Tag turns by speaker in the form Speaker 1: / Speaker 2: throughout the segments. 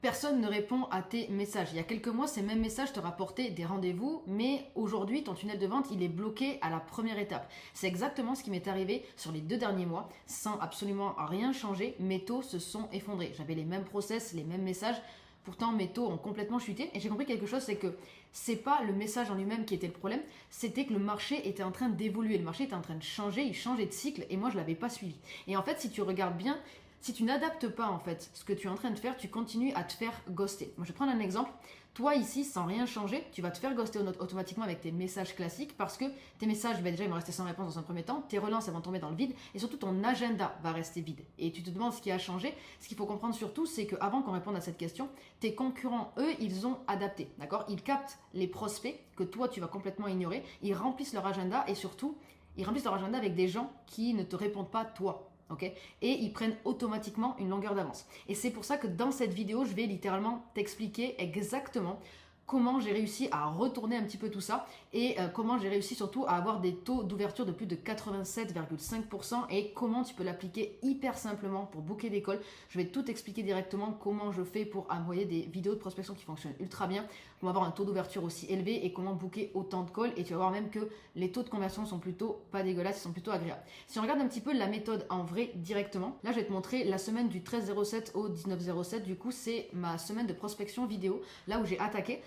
Speaker 1: Personne ne répond à tes messages. Il y a quelques mois, ces mêmes messages te rapportaient des rendez-vous, mais aujourd'hui, ton tunnel de vente, il est bloqué à la première étape. C'est exactement ce qui m'est arrivé sur les 2 derniers mois, sans absolument rien changer. Mes taux se sont effondrés. J'avais les mêmes process, les mêmes messages. Pourtant, mes taux ont complètement chuté. Et j'ai compris quelque chose, c'est que c'est pas le message en lui-même qui était le problème, c'était que le marché était en train d'évoluer. Le marché était en train de changer, il changeait de cycle, et moi, je l'avais pas suivi. Et en fait, si tu regardes bien, si tu n'adaptes pas en fait ce que tu es en train de faire, tu continues à te faire ghoster. Moi je vais prendre un exemple. Toi ici, sans rien changer, tu vas te faire ghoster automatiquement avec tes messages classiques parce que tes messages, déjà ils vont rester sans réponse dans un premier temps, tes relances elles vont tomber dans le vide et surtout ton agenda va rester vide. Et tu te demandes ce qui a changé. Ce qu'il faut comprendre surtout, c'est qu'avant qu'on réponde à cette question, tes concurrents, eux, ils ont adapté. D'accord? Ils captent les prospects que toi tu vas complètement ignorer, ils remplissent leur agenda et surtout, ils remplissent leur agenda avec des gens qui ne te répondent pas toi. Okay, et ils prennent automatiquement une longueur d'avance. Et c'est pour ça que dans cette vidéo, je vais littéralement t'expliquer exactement comment j'ai réussi à retourner un petit peu tout ça et comment j'ai réussi surtout à avoir des taux d'ouverture de plus de 87,5% et comment tu peux l'appliquer hyper simplement pour booker des calls. Je vais tout expliquer directement comment je fais pour envoyer des vidéos de prospection qui fonctionnent ultra bien, comment avoir un taux d'ouverture aussi élevé et comment booker autant de calls et tu vas voir même que les taux de conversion sont plutôt pas dégueulasses, ils sont plutôt agréables. Si on regarde un petit peu la méthode en vrai directement, là je vais te montrer la semaine du 13/07 au 19/07, du coup c'est ma semaine de prospection vidéo, là où j'ai attaqué.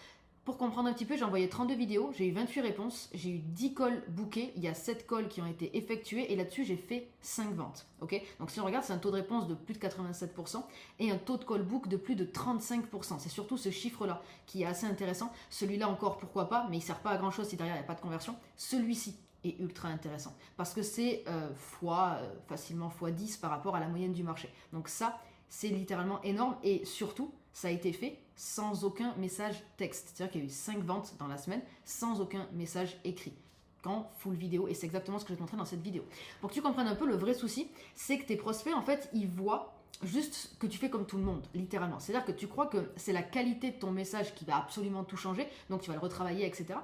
Speaker 1: Pour comprendre un petit peu, j'ai envoyé 32 vidéos, j'ai eu 28 réponses, j'ai eu 10 calls bookés, il y a 7 calls qui ont été effectués et là-dessus j'ai fait 5 ventes. Okay, donc si on regarde, c'est un taux de réponse de plus de 87% et un taux de call book de plus de 35%. C'est surtout ce chiffre-là qui est assez intéressant. Celui-là encore, pourquoi pas, mais il ne sert pas à grand-chose si derrière il n'y a pas de conversion. Celui-ci est ultra intéressant parce que c'est facilement x10 par rapport à la moyenne du marché. Donc ça, c'est littéralement énorme et surtout, ça a été fait sans aucun message texte. C'est-à-dire qu'il y a eu 5 ventes dans la semaine sans aucun message écrit. Qu'en full vidéo, et c'est exactement ce que je vais te montrer dans cette vidéo. Pour que tu comprennes un peu, le vrai souci, c'est que tes prospects, en fait, ils voient juste que tu fais comme tout le monde, littéralement. C'est-à-dire que tu crois que c'est la qualité de ton message qui va absolument tout changer, donc tu vas le retravailler, etc.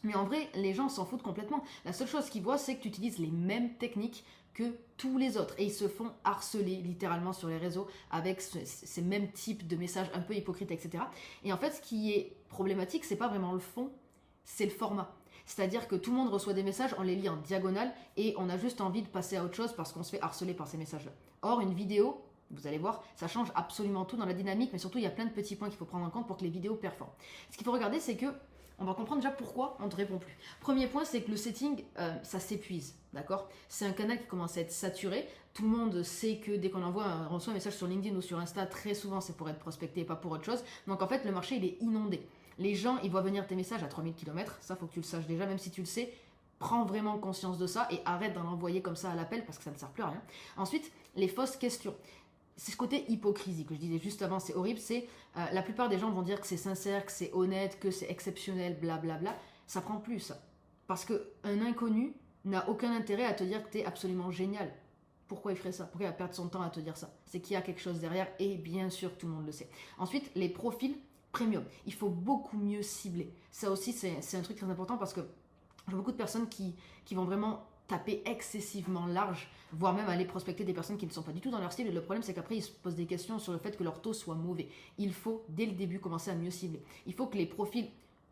Speaker 1: Mais en vrai, les gens s'en foutent complètement. La seule chose qu'ils voient, c'est que tu utilises les mêmes techniques que tous les autres. Et ils se font harceler littéralement sur les réseaux avec ces mêmes types de messages un peu hypocrites, etc. Et en fait, ce qui est problématique, c'est pas vraiment le fond, c'est le format. C'est-à-dire que tout le monde reçoit des messages, on les lit en diagonale et on a juste envie de passer à autre chose parce qu'on se fait harceler par ces messages-là. Or, une vidéo, vous allez voir, ça change absolument tout dans la dynamique, mais surtout, il y a plein de petits points qu'il faut prendre en compte pour que les vidéos performent. Ce qu'il faut regarder, c'est que on va comprendre déjà pourquoi on ne te répond plus. Premier point, c'est que le setting, ça s'épuise, d'accord? C'est un canal qui commence à être saturé. Tout le monde sait que dès qu'on reçoit un message sur LinkedIn ou sur Insta, très souvent, c'est pour être prospecté et pas pour autre chose. Donc en fait, le marché, il est inondé. Les gens, ils voient venir tes messages à 3000 km. Ça, faut que tu le saches déjà, même si tu le sais. Prends vraiment conscience de ça et arrête d'en envoyer comme ça à l'appel parce que ça ne sert plus à rien. Ensuite, les fausses questions. C'est ce côté hypocrisie que je disais juste avant, c'est horrible, c'est la plupart des gens vont dire que c'est sincère, que c'est honnête, que c'est exceptionnel, blablabla. Ça prend plus ça. Parce qu'un inconnu n'a aucun intérêt à te dire que tu es absolument génial. Pourquoi il ferait ça? Pourquoi il va perdre son temps à te dire ça? C'est qu'il y a quelque chose derrière et bien sûr tout le monde le sait. Ensuite, les profils premium. Il faut beaucoup mieux cibler. Ça aussi, c'est un truc très important parce que j'ai beaucoup de personnes qui vont vraiment taper excessivement large, voire même aller prospecter des personnes qui ne sont pas du tout dans leur style. Et le problème, c'est qu'après, ils se posent des questions sur le fait que leur taux soit mauvais. Il faut, dès le début, commencer à mieux cibler. Il faut que les profils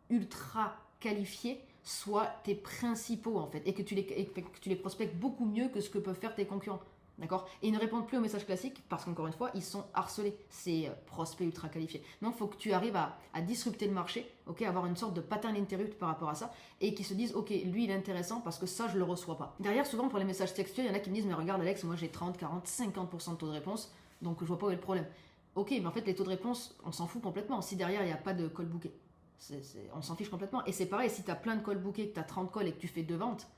Speaker 1: ultra qualifiés soient tes principaux, en fait, et que tu les prospectes beaucoup mieux que ce que peuvent faire tes concurrents. D'accord? Et ils ne répondent plus aux messages classiques parce qu'encore une fois, ils sont harcelés, ces prospects ultra qualifiés. Donc, il faut que tu arrives à disrupter le marché, okay, avoir une sorte de pattern interrupt par rapport à ça et qu'ils se disent, ok, lui, il est intéressant parce que ça, je le reçois pas. Derrière, souvent, pour les messages textuels, il y en a qui me disent, mais regarde, Alex, moi, j'ai 30, 40, 50% de taux de réponse, donc je vois pas où est le problème. Ok, mais en fait, les taux de réponse, on s'en fout complètement. Si derrière, il n'y a pas de call booké, on s'en fiche complètement. Et c'est pareil, si tu as plein de calls bookés, que tu as 30 calls et que tu fais 2 ventes,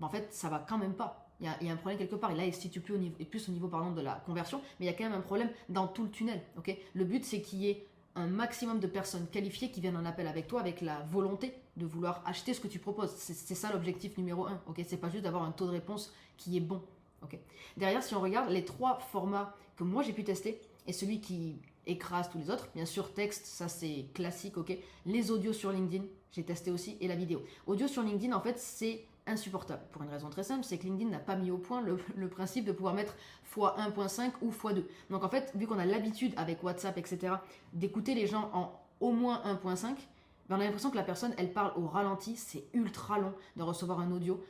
Speaker 1: ben en fait, ça va quand même pas. Il y a un problème quelque part. Et là, il se situe plus au niveau de la conversion, mais il y a quand même un problème dans tout le tunnel. Okay, le but, c'est qu'il y ait un maximum de personnes qualifiées qui viennent en appel avec toi, avec la volonté de vouloir acheter ce que tu proposes. C'est ça l'objectif numéro 1. Okay, c'est pas juste d'avoir un taux de réponse qui est bon. Okay. Derrière, si on regarde les 3 formats que moi j'ai pu tester, et celui qui écrase tous les autres, bien sûr, texte, ça c'est classique, ok. Les audios sur LinkedIn, j'ai testé aussi, et la vidéo. Audio sur LinkedIn, en fait, c'est insupportable. Pour une raison très simple, c'est que LinkedIn n'a pas mis au point le principe de pouvoir mettre x1.5 ou x2. Donc en fait, vu qu'on a l'habitude avec WhatsApp, etc., d'écouter les gens en au moins 1.5, ben on a l'impression que la personne, elle parle au ralenti, c'est ultra long de recevoir un audio,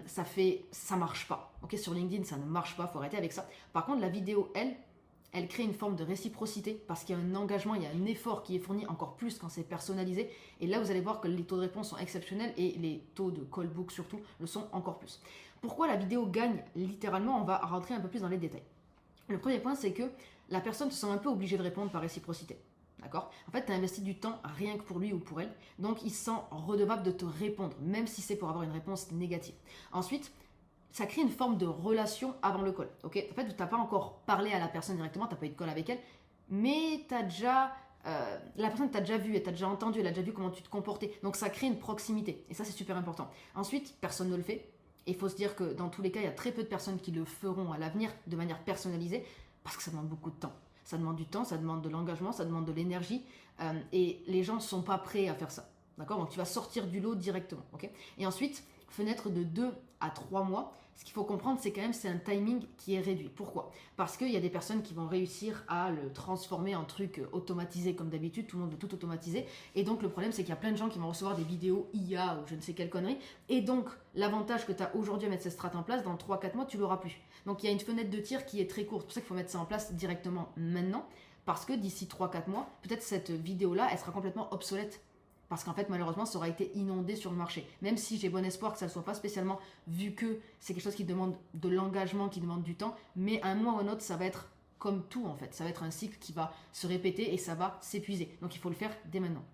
Speaker 1: ça marche pas. Ok, sur LinkedIn, ça ne marche pas, faut arrêter avec ça. Par contre, la vidéo, elle crée une forme de réciprocité parce qu'il y a un engagement, il y a un effort qui est fourni encore plus quand c'est personnalisé. Et là, vous allez voir que les taux de réponse sont exceptionnels et les taux de call book surtout le sont encore plus. Pourquoi la vidéo gagne littéralement? On va rentrer un peu plus dans les détails. Le premier point, c'est que la personne se sent un peu obligée de répondre par réciprocité. D'accord? En fait, tu as investi du temps rien que pour lui ou pour elle, donc il se sent redevable de te répondre, même si c'est pour avoir une réponse négative. Ensuite, ça crée une forme de relation avant le call. Ok? En fait, tu n'as pas encore parlé à la personne directement, tu n'as pas eu de call avec elle, mais la personne t'a déjà vu, elle t'a déjà entendu, elle a déjà vu comment tu te comportais. Donc ça crée une proximité, et ça c'est super important. Ensuite, personne ne le fait, et il faut se dire que dans tous les cas, il y a très peu de personnes qui le feront à l'avenir de manière personnalisée, parce que ça demande beaucoup de temps. Ça demande du temps, ça demande de l'engagement, ça demande de l'énergie, et les gens ne sont pas prêts à faire ça. D'accord? Donc tu vas sortir du lot directement. Okay? Et ensuite, fenêtre de 2 à 3 mois, ce qu'il faut comprendre, c'est quand même c'est un timing qui est réduit. Pourquoi? Parce qu'il y a des personnes qui vont réussir à le transformer en truc automatisé comme d'habitude, tout le monde veut tout automatiser. Et donc le problème, c'est qu'il y a plein de gens qui vont recevoir des vidéos IA ou je ne sais quelle connerie. Et donc l'avantage que tu as aujourd'hui à mettre cette strat en place, dans 3-4 mois, tu l'auras plus. Donc il y a une fenêtre de tir qui est très courte. C'est pour ça qu'il faut mettre ça en place directement maintenant. Parce que d'ici 3-4 mois, peut-être cette vidéo-là, elle sera complètement obsolète. Parce qu'en fait, malheureusement, ça aura été inondé sur le marché. Même si j'ai bon espoir que ça ne soit pas spécialement, vu que c'est quelque chose qui demande de l'engagement, qui demande du temps, mais un mois ou un autre, ça va être comme tout en fait. Ça va être un cycle qui va se répéter et ça va s'épuiser. Donc il faut le faire dès maintenant.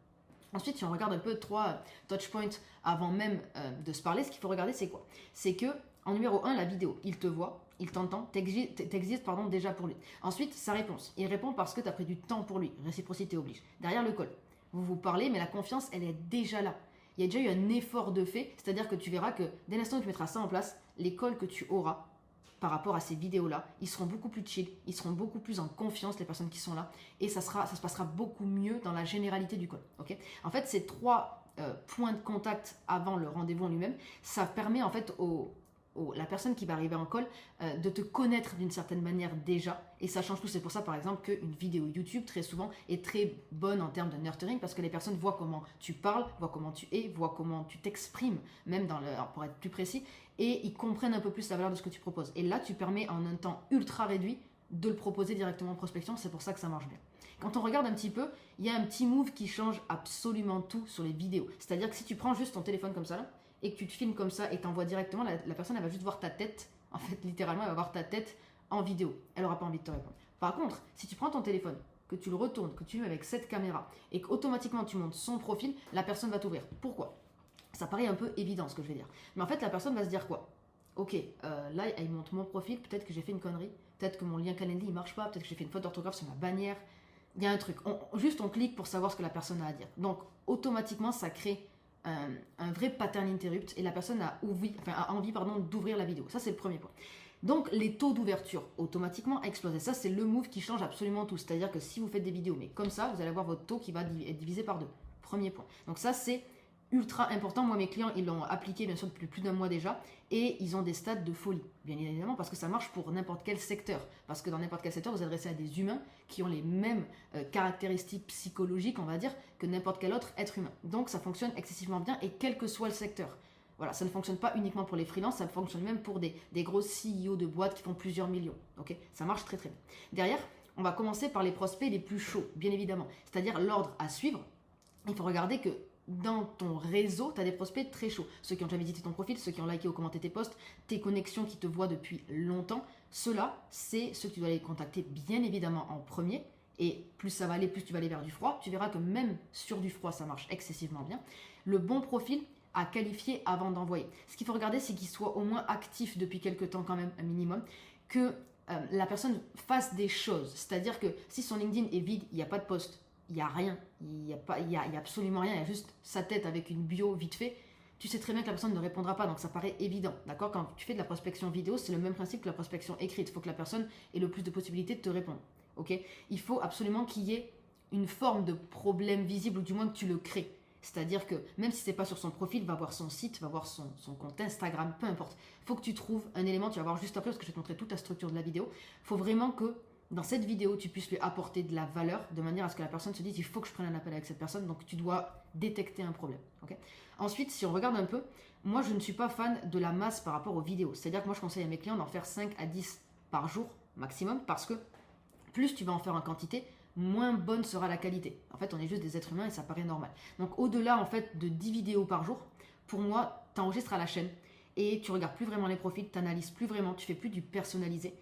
Speaker 1: Ensuite, si on regarde un peu 3 touchpoints avant même de se parler, ce qu'il faut regarder, c'est quoi? C'est que, en numéro 1, la vidéo. Il te voit, il t'entend, t'existes déjà pour lui. Ensuite, sa réponse. Il répond parce que tu as pris du temps pour lui. Réciprocité oblige. Derrière le call. Vous vous parlez, mais la confiance, elle est déjà là. Il y a déjà eu un effort de fait, c'est-à-dire que tu verras que dès l'instant où tu mettras ça en place, les calls que tu auras par rapport à ces vidéos-là, ils seront beaucoup plus chill, ils seront beaucoup plus en confiance, les personnes qui sont là, et ça se passera beaucoup mieux dans la généralité du call. Okay? En fait, ces 3 points de contact avant le rendez-vous en lui-même, ça permet en fait la personne qui va arriver en call de te connaître d'une certaine manière déjà, et ça change tout. C'est pour ça par exemple qu'une vidéo YouTube très souvent est très bonne en termes de nurturing, parce que les personnes voient comment tu parles, voient comment tu es, voient comment tu t'exprimes, même pour être plus précis, et ils comprennent un peu plus la valeur de ce que tu proposes. Et là tu permets en un temps ultra réduit de le proposer directement en prospection. C'est pour ça que ça marche bien. Quand on regarde un petit peu, il y a un petit move qui change absolument tout sur les vidéos. C'est-à-dire que si tu prends juste ton téléphone comme ça là, et que tu te filmes comme ça et t'envoies directement, la personne elle va juste voir ta tête, en fait littéralement elle va voir ta tête en vidéo, elle aura pas envie de te répondre. Par contre, si tu prends ton téléphone, que tu le retournes, que tu le mets avec cette caméra et qu'automatiquement tu montes son profil, la personne va t'ouvrir. Pourquoi? Ça paraît un peu évident ce que je vais dire, mais en fait la personne va se dire quoi? Ok, là elle monte mon profil, peut-être que j'ai fait une connerie, peut-être que mon lien Calendly il marche pas, peut-être que j'ai fait une faute d'orthographe sur ma bannière, il y a un truc, on clique pour savoir ce que la personne a à dire. Donc automatiquement ça crée un vrai pattern interrupt et la personne a envie d'ouvrir la vidéo. Ça, c'est le premier point. Donc, les taux d'ouverture automatiquement explosent. Et ça, c'est le move qui change absolument tout. C'est-à-dire que si vous faites des vidéos, mais comme ça, vous allez avoir votre taux qui va être divisé par 2. Premier point. Donc ça, c'est ultra important. Moi, mes clients, ils l'ont appliqué, bien sûr, depuis plus d'un mois déjà. Et ils ont des stats de folie, bien évidemment, parce que ça marche pour n'importe quel secteur. Parce que dans n'importe quel secteur, vous vous adressez à des humains qui ont les mêmes caractéristiques psychologiques, on va dire, que n'importe quel autre être humain. Donc, ça fonctionne excessivement bien, et quel que soit le secteur. Voilà, ça ne fonctionne pas uniquement pour les freelances, ça fonctionne même pour des gros CEO de boîtes qui font plusieurs millions. Okay, ça marche très très bien. Derrière, on va commencer par les prospects les plus chauds, bien évidemment. C'est-à-dire l'ordre à suivre. Il faut regarder que dans ton réseau, tu as des prospects très chauds. Ceux qui ont déjà visité ton profil, ceux qui ont liké ou commenté tes posts, tes connexions qui te voient depuis longtemps. Ceux-là, c'est ceux que tu dois aller contacter bien évidemment en premier. Et plus ça va aller, plus tu vas aller vers du froid. Tu verras que même sur du froid, ça marche excessivement bien. Le bon profil à qualifier avant d'envoyer. Ce qu'il faut regarder, c'est qu'il soit au moins actif depuis quelques temps quand même, un minimum. Que la personne fasse des choses. C'est-à-dire que si son LinkedIn est vide, il n'y a pas de post, il n'y a rien, il y a absolument rien, il y a juste sa tête avec une bio vite fait, tu sais très bien que la personne ne répondra pas, donc ça paraît évident, d'accord? Quand tu fais de la prospection vidéo, c'est le même principe que la prospection écrite, il faut que la personne ait le plus de possibilités de te répondre, ok? Il faut absolument qu'il y ait une forme de problème visible, ou du moins que tu le crées. C'est-à-dire que même si c'est pas sur son profil, va voir son site, va voir son compte Instagram, peu importe. Il faut que tu trouves un élément, tu vas voir juste après parce que je vais te montrer toute la structure de la vidéo. Il faut vraiment que dans cette vidéo, tu puisses lui apporter de la valeur de manière à ce que la personne se dise il faut que je prenne un appel avec cette personne, donc tu dois détecter un problème. Okay. Ensuite, si on regarde un peu, moi je ne suis pas fan de la masse par rapport aux vidéos. C'est-à-dire que moi je conseille à mes clients d'en faire 5 à 10 par jour maximum parce que plus tu vas en faire en quantité, moins bonne sera la qualité. En fait, on est juste des êtres humains et ça paraît normal. Donc au-delà en fait de 10 vidéos par jour, pour moi, tu enregistres à la chaîne et tu regardes plus vraiment les profils, tu n'analyses plus vraiment, tu fais plus du personnalisé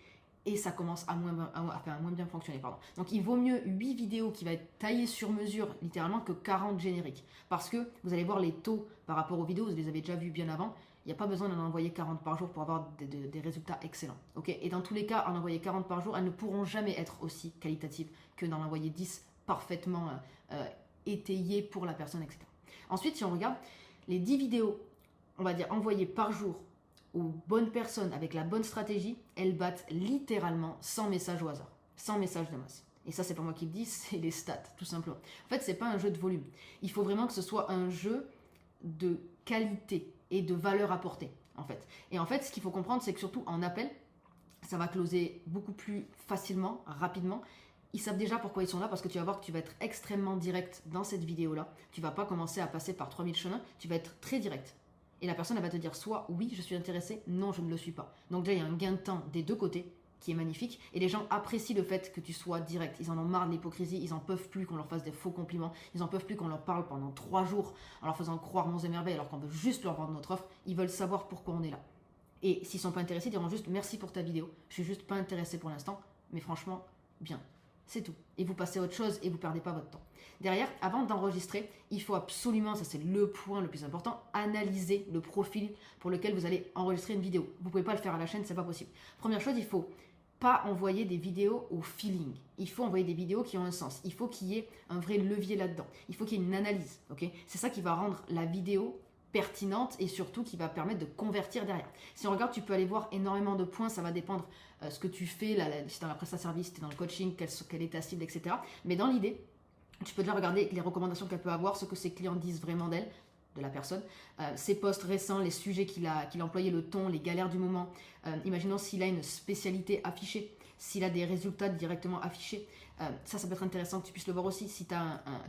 Speaker 1: et ça commence à moins bien fonctionner. Pardon. Donc il vaut mieux 8 vidéos qui va être taillées sur mesure littéralement que 40 génériques. Parce que vous allez voir les taux par rapport aux vidéos, vous les avez déjà vus bien avant. Il n'y a pas besoin d'en envoyer 40 par jour pour avoir des résultats excellents. Okay, et dans tous les cas, en envoyer 40 par jour, elles ne pourront jamais être aussi qualitatives que d'en envoyer 10 parfaitement étayées pour la personne, etc. Ensuite, si on regarde les 10 vidéos, on va dire envoyées par jour aux bonnes personnes avec la bonne stratégie, elles battent littéralement 100 messages au hasard, 100 messages de masse. Et ça, c'est pas moi qui le dis, c'est les stats, tout simplement. En fait, c'est pas un jeu de volume. Il faut vraiment que ce soit un jeu de qualité et de valeur apportée, en fait. Et en fait, ce qu'il faut comprendre, c'est que surtout en appel, ça va closer beaucoup plus facilement, rapidement. Ils savent déjà pourquoi ils sont là parce que tu vas voir que tu vas être extrêmement direct dans cette vidéo-là. Tu vas pas commencer à passer par 3000 chemins, tu vas être très direct. Et la personne, elle va te dire soit oui, je suis intéressé, non, je ne le suis pas. Donc déjà, il y a un gain de temps des deux côtés qui est magnifique. Et les gens apprécient le fait que tu sois direct. Ils en ont marre de l'hypocrisie, ils en peuvent plus qu'on leur fasse des faux compliments, ils en peuvent plus qu'on leur parle pendant 3 jours en leur faisant croire monts et merveilles alors qu'on veut juste leur vendre notre offre. Ils veulent savoir pourquoi on est là. Et s'ils sont pas intéressés, ils diront juste merci pour ta vidéo. Je suis juste pas intéressé pour l'instant, mais franchement, bien. C'est tout. Et vous passez à autre chose et vous perdez pas votre temps. Derrière, avant d'enregistrer, il faut absolument, ça c'est le point le plus important, analyser le profil pour lequel vous allez enregistrer une vidéo. Vous pouvez pas le faire à la chaîne, c'est pas possible. Première chose, il faut pas envoyer des vidéos au feeling. Il faut envoyer des vidéos qui ont un sens. Il faut qu'il y ait un vrai levier là-dedans. Il faut qu'il y ait une analyse. Okay, c'est ça qui va rendre la vidéo pertinente et surtout qui va permettre de convertir derrière. Si on regarde, tu peux aller voir énormément de points, ça va dépendre ce que tu fais, si tu es dans la prestation service, si tu es dans le coaching, quelle est ta cible, etc. Mais dans l'idée, tu peux déjà regarder les recommandations qu'elle peut avoir, ce que ses clients disent vraiment d'elle, de la personne, ses posts récents, les sujets qu'il a employés, le ton, les galères du moment. Imaginons s'il a une spécialité affichée, s'il a des résultats directement affichés. Ça peut être intéressant que tu puisses le voir aussi. Si tu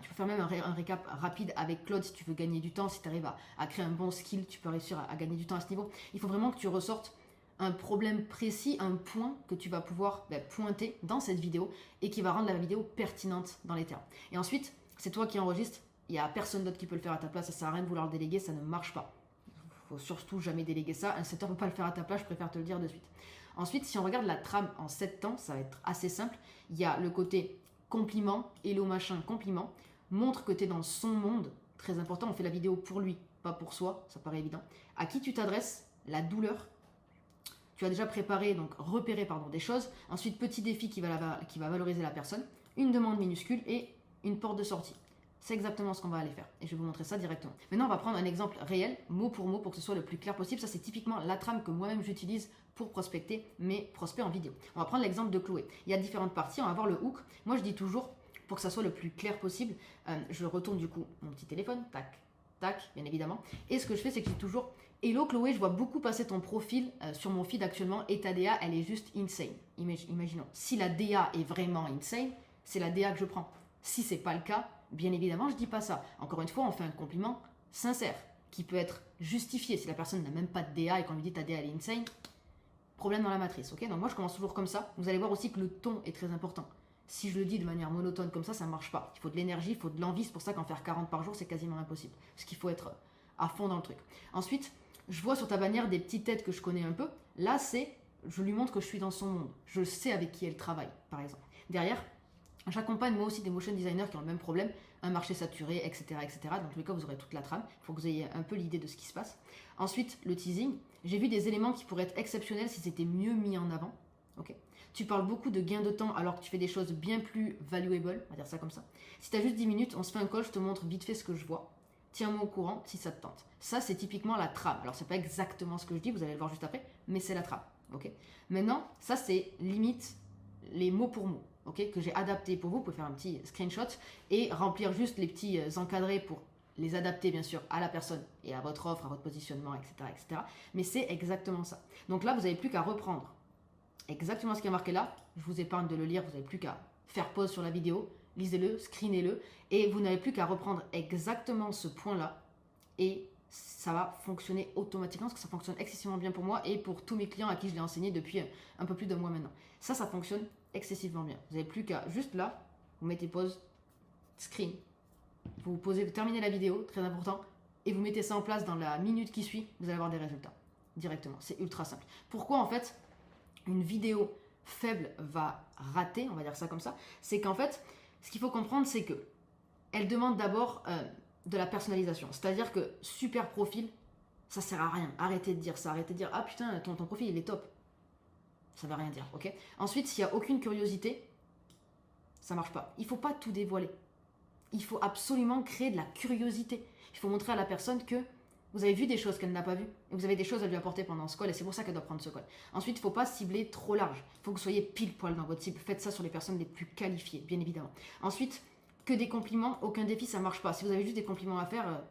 Speaker 1: peux faire même un récap rapide avec Claude si tu veux gagner du temps, si tu arrives à créer un bon skill, tu peux réussir à gagner du temps à ce niveau. Il faut vraiment que tu ressortes un problème précis, un point que tu vas pouvoir pointer dans cette vidéo et qui va rendre la vidéo pertinente dans les termes. Et ensuite, c'est toi qui enregistres. Il n'y a personne d'autre qui peut le faire à ta place, ça ne sert à rien de vouloir le déléguer, ça ne marche pas. Il ne faut surtout jamais déléguer ça. Un setter ne peut pas le faire à ta place, je préfère te le dire de suite. Ensuite, si on regarde la trame en 7 temps, ça va être assez simple. Il y a le côté compliment, hello machin, compliment. Montre que tu es dans son monde, très important, on fait la vidéo pour lui, pas pour soi, ça paraît évident. À qui tu t'adresses, la douleur. Tu as déjà préparé, donc repéré des choses. Ensuite, petit défi qui va valoriser la personne. Une demande minuscule et une porte de sortie. C'est exactement ce qu'on va aller faire. Et je vais vous montrer ça directement. Maintenant, on va prendre un exemple réel, mot pour que ce soit le plus clair possible. Ça, c'est typiquement la trame que moi-même j'utilise pour prospecter mes prospects en vidéo. On va prendre l'exemple de Chloé. Il y a différentes parties. On va voir le hook. Moi, je dis toujours, pour que ça soit le plus clair possible, je retourne du coup mon petit téléphone. Tac, tac, bien évidemment. Et ce que je fais, c'est que je dis toujours, hello Chloé, je vois beaucoup passer ton profil sur mon feed actuellement et ta DA, elle est juste insane. Imaginons, si la DA est vraiment insane, c'est la DA que je prends. Si c'est pas le cas, bien évidemment, je dis pas ça. Encore une fois, on fait un compliment sincère qui peut être justifié. Si la personne n'a même pas de DA et qu'on lui dit ta DA elle est insane, problème dans la matrice. Ok, donc moi je commence toujours comme ça. Vous allez voir aussi que le ton est très important. Si je le dis de manière monotone comme ça ne marche pas. Il faut de l'énergie, il faut de l'envie. C'est pour ça qu'en faire 40 par jour, c'est quasiment impossible. Parce qu'il faut être à fond dans le truc. Ensuite, je vois sur ta bannière des petites têtes que je connais un peu. Là, je lui montre que je suis dans son monde. Je sais avec qui elle travaille, par exemple. Derrière, j'accompagne moi aussi des motion designers qui ont le même problème, un marché saturé, etc., etc. Dans tous les cas, vous aurez toute la trame. Il faut que vous ayez un peu l'idée de ce qui se passe. Ensuite, le teasing. J'ai vu des éléments qui pourraient être exceptionnels si c'était mieux mis en avant. Okay. Tu parles beaucoup de gain de temps alors que tu fais des choses bien plus valuable, on va dire ça comme ça. Si tu as juste 10 minutes, on se fait un call, je te montre vite fait ce que je vois. Tiens-moi au courant si ça te tente. Ça, c'est typiquement la trame. Alors, c'est pas exactement ce que je dis, vous allez le voir juste après, mais c'est la trame. Okay. Maintenant, ça, c'est limite les mots pour mots. Okay, que j'ai adapté pour vous. Vous pouvez faire un petit screenshot et remplir juste les petits encadrés pour les adapter bien sûr à la personne et à votre offre, à votre positionnement, etc. etc. Mais c'est exactement ça. Donc là, vous n'avez plus qu'à reprendre exactement ce qui est marqué là. Je vous épargne de le lire, vous n'avez plus qu'à faire pause sur la vidéo, lisez-le, screenez-le, et vous n'avez plus qu'à reprendre exactement ce point-là, et ça va fonctionner automatiquement, parce que ça fonctionne excessivement bien pour moi et pour tous mes clients à qui je l'ai enseigné depuis un peu plus de mois maintenant. Ça fonctionne excessivement bien. Vous n'avez plus qu'à, juste là, vous mettez pause, screen, vous terminez la vidéo, très important, et vous mettez ça en place dans la minute qui suit, vous allez avoir des résultats directement. C'est ultra simple. Pourquoi en fait une vidéo faible va rater, on va dire ça comme ça, c'est qu'en fait, ce qu'il faut comprendre, c'est que elle demande d'abord de la personnalisation. C'est-à-dire que super profil, ça sert à rien. Arrêtez de dire ça, arrêtez de dire ah putain, ton profil il est top. Ça veut rien dire, ok? Ensuite, s'il n'y a aucune curiosité, ça marche pas. Il faut pas tout dévoiler. Il faut absolument créer de la curiosité. Il faut montrer à la personne que vous avez vu des choses qu'elle n'a pas vues et vous avez des choses à lui apporter pendant ce call et c'est pour ça qu'elle doit prendre ce call. Ensuite, il ne faut pas cibler trop large. Il faut que vous soyez pile poil dans votre cible. Faites ça sur les personnes les plus qualifiées, bien évidemment. Ensuite, que des compliments, aucun défi, ça ne marche pas. Si vous avez juste des compliments à faire,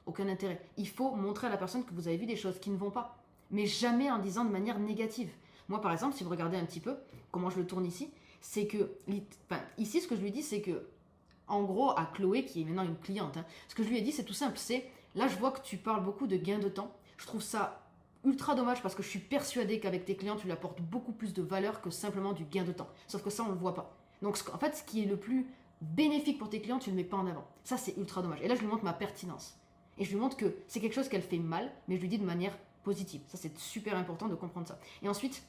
Speaker 1: aucun intérêt. Il faut montrer à la personne que vous avez vu des choses qui ne vont pas, mais jamais en disant de manière négative. Moi, par exemple, si vous regardez un petit peu comment je le tourne ici, c'est que, ici, ce que je lui dis, c'est que, en gros, à Chloé, qui est maintenant une cliente, ce que je lui ai dit, c'est tout simple, c'est là, je vois que tu parles beaucoup de gain de temps. Je trouve ça ultra dommage parce que je suis persuadée qu'avec tes clients, tu lui apportes beaucoup plus de valeur que simplement du gain de temps. Sauf que ça, on ne le voit pas. Donc, en fait, ce qui est le plus bénéfique pour tes clients, tu ne le mets pas en avant. Ça, c'est ultra dommage. Et là, je lui montre ma pertinence. Et je lui montre que c'est quelque chose qu'elle fait mal, mais je lui dis de manière positive. Ça, c'est super important de comprendre ça. Et ensuite,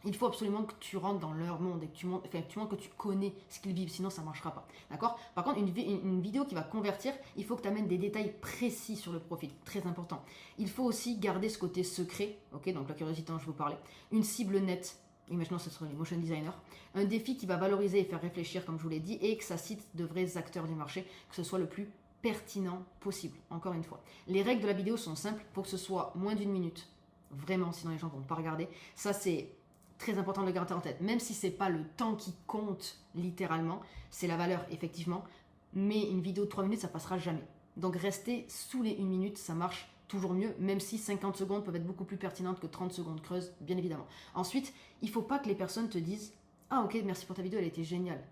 Speaker 1: il faut absolument que tu rentres dans leur monde et que tu montres que tu connais ce qu'ils vivent, sinon ça ne marchera pas. D'accord? Par contre, une vidéo qui va convertir, il faut que tu amènes des détails précis sur le profil, très important. Il faut aussi garder ce côté secret, ok? Donc la curiosité dont je vous parlais, une cible nette, imaginons ce serait les motion designers, un défi qui va valoriser et faire réfléchir, comme je vous l'ai dit, et que ça cite de vrais acteurs du marché, que ce soit le plus pertinent possible, encore une fois. Les règles de la vidéo sont simples, pour que ce soit moins d'1 minute, vraiment, sinon les gens ne vont pas regarder. Ça, c'est très important de le garder en tête, même si c'est pas le temps qui compte littéralement, c'est la valeur effectivement, mais une vidéo de 3 minutes ça passera jamais. Donc rester sous les 1 minute, ça marche toujours mieux, même si 50 secondes peuvent être beaucoup plus pertinentes que 30 secondes creuses, bien évidemment. Ensuite, il faut pas que les personnes te disent « Ah ok, merci pour ta vidéo, elle était géniale ».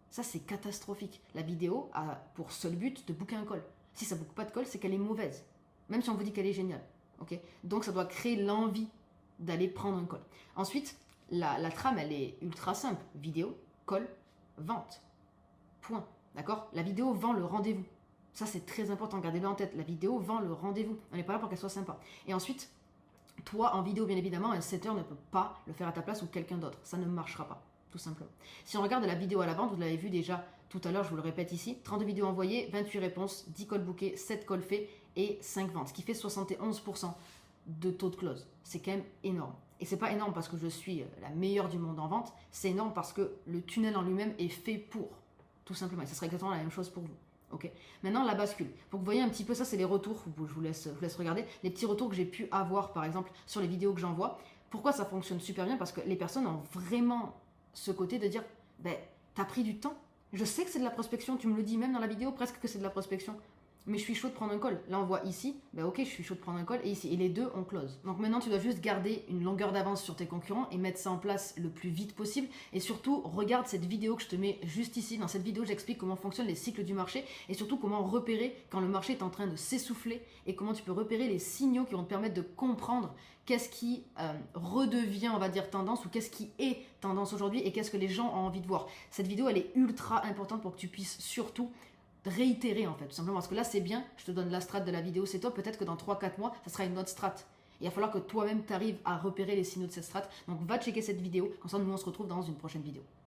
Speaker 1: Ça c'est catastrophique. La vidéo a pour seul but de booker un call. Si ça ne boucle pas de call, c'est qu'elle est mauvaise, même si on vous dit qu'elle est géniale. Okay, donc ça doit créer l'envie d'aller prendre un call. Ensuite, la trame, elle est ultra simple. Vidéo, call, vente. Point. D'accord? La vidéo vend le rendez-vous. Ça, c'est très important. Gardez-le en tête. La vidéo vend le rendez-vous. On n'est pas là pour qu'elle soit sympa. Et ensuite, toi, en vidéo, bien évidemment, un setter ne peut pas le faire à ta place ou quelqu'un d'autre. Ça ne marchera pas, tout simplement. Si on regarde la vidéo à la vente, vous l'avez vu déjà tout à l'heure, je vous le répète ici, 32 vidéos envoyées, 28 réponses, 10 calls bookés, 7 calls faits et 5 ventes, ce qui fait 71% de taux de close. C'est quand même énorme. Et c'est pas énorme parce que je suis la meilleure du monde en vente, c'est énorme parce que le tunnel en lui-même est fait pour, tout simplement. Et ça serait exactement la même chose pour vous. Okay. Maintenant, la bascule. Pour que vous voyez un petit peu, ça c'est les retours, je vous laisse regarder, les petits retours que j'ai pu avoir par exemple sur les vidéos que j'envoie. Pourquoi ça fonctionne super bien? Parce que les personnes ont vraiment ce côté de dire, ben, t'as pris du temps. Je sais que c'est de la prospection, tu me le dis même dans la vidéo presque que c'est de la prospection. Mais je suis chaud de prendre un call. Là, on voit ici, ben ok, je suis chaud de prendre un call, et ici, et les deux, on close. Donc maintenant, tu dois juste garder une longueur d'avance sur tes concurrents et mettre ça en place le plus vite possible. Et surtout, regarde cette vidéo que je te mets juste ici. Dans cette vidéo, j'explique comment fonctionnent les cycles du marché et surtout comment repérer quand le marché est en train de s'essouffler et comment tu peux repérer les signaux qui vont te permettre de comprendre qu'est-ce qui redevient, on va dire, tendance ou qu'est-ce qui est tendance aujourd'hui et qu'est-ce que les gens ont envie de voir. Cette vidéo, elle est ultra importante pour que tu puisses surtout réitérer en fait, tout simplement parce que là c'est bien, je te donne la strat de la vidéo, c'est toi, peut-être que dans 3-4 mois ça sera une autre strat. Il va falloir que toi-même tu arrives à repérer les signaux de cette strat, donc va checker cette vidéo, comme ça nous on se retrouve dans une prochaine vidéo.